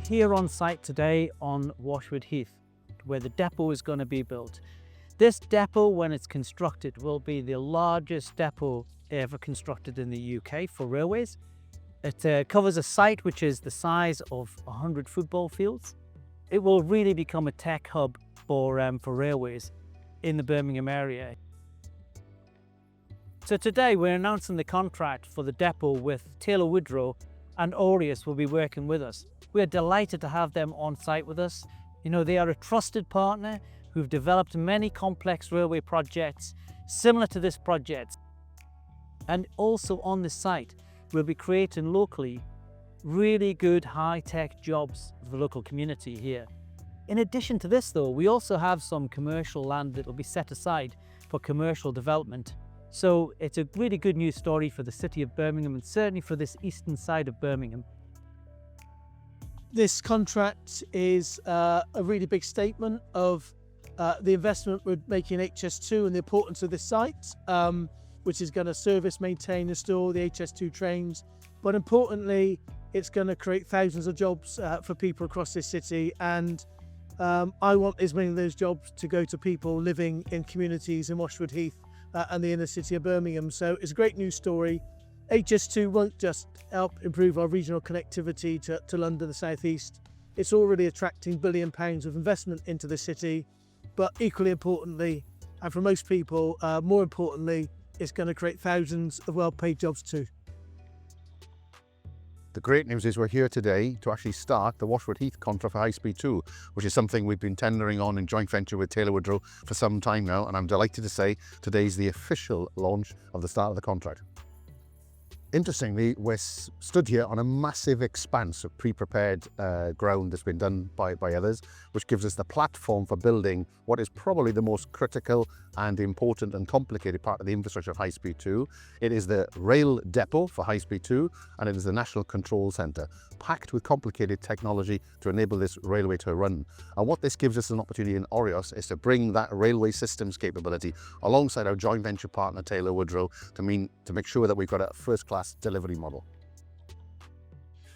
here on site today on Washwood Heath, where the depot is going to be built. This depot, when it's constructed, will be the largest depot ever constructed in the UK for railways. It covers a site which is the size of 100 football fields. It will really become a tech hub for railways in the Birmingham area. So today we're announcing the contract for the depot with Taylor Woodrow, and Aureos will be working with us. We're delighted to have them on site with us. You know, they are a trusted partner who've developed many complex railway projects similar to this project. And also on this site, we'll be creating locally really good high-tech jobs for the local community here. In addition to this though, we also have some commercial land that will be set aside for commercial development. So it's a really good news story for the city of Birmingham and certainly for this eastern side of Birmingham. This contract is a really big statement of the investment we're making in HS2 and the importance of this site, which is going to service, maintain and store the HS2 trains. But importantly, it's going to create thousands of jobs for people across this city, and I want as many of those jobs to go to people living in communities in Washwood Heath and the inner city of Birmingham. So it's a great news story. HS2 won't just help improve our regional connectivity to London, the South East. It's already attracting £1 billion of investment into the city, but equally importantly, and for most people, more importantly, it's going to create thousands of well-paid jobs too. The great news is we're here today to actually start the Washwood Heath contract for High Speed 2, which is something we've been tendering on in joint venture with Taylor Woodrow for some time now, and I'm delighted to say today's the official launch of the start of the contract. Interestingly, we're stood here on a massive expanse of pre-prepared ground that's been done by others, which gives us the platform for building what is probably the most critical and important and complicated part of the infrastructure of High Speed 2. It is the rail depot for High Speed 2, and it is the National Control Centre, packed with complicated technology to enable this railway to run. And what this gives us an opportunity in Aureos is to bring that railway systems capability alongside our joint venture partner Taylor Woodrow to make sure that we've got a first-class delivery model.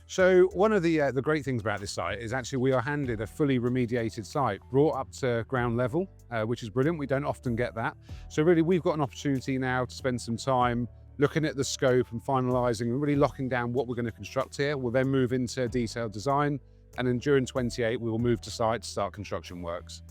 So one of the great things about this site is actually we are handed a fully remediated site, brought up to ground level, which is brilliant. We don't often get that. So really we've got an opportunity now to spend some time looking at the scope and finalising and really locking down what we're going to construct here. We'll then move into detailed design, and then during 28 we will move to site to start construction works.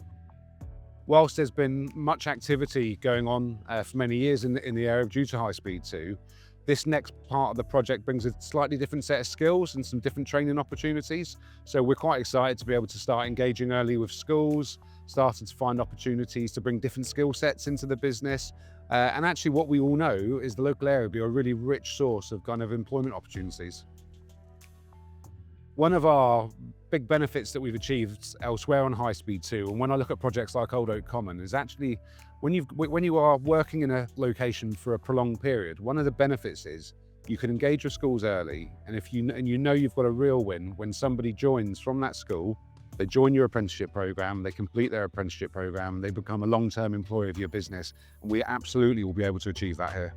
Whilst there's been much activity going on for many years in the area due to High Speed 2, this next part of the project brings a slightly different set of skills and some different training opportunities. So we're quite excited to be able to start engaging early with schools, starting to find opportunities to bring different skill sets into the business. And actually what we all know is the local area will be a really rich source of kind of employment opportunities. One of our big benefits that we've achieved elsewhere on High Speed 2, and when I look at projects like Old Oak Common, is actually when you are working in a location for a prolonged period, one of the benefits is you can engage with schools early, and you know you've got a real win when somebody joins from that school. They join your apprenticeship program, they complete their apprenticeship program, they become a long-term employee of your business, and we absolutely will be able to achieve that here.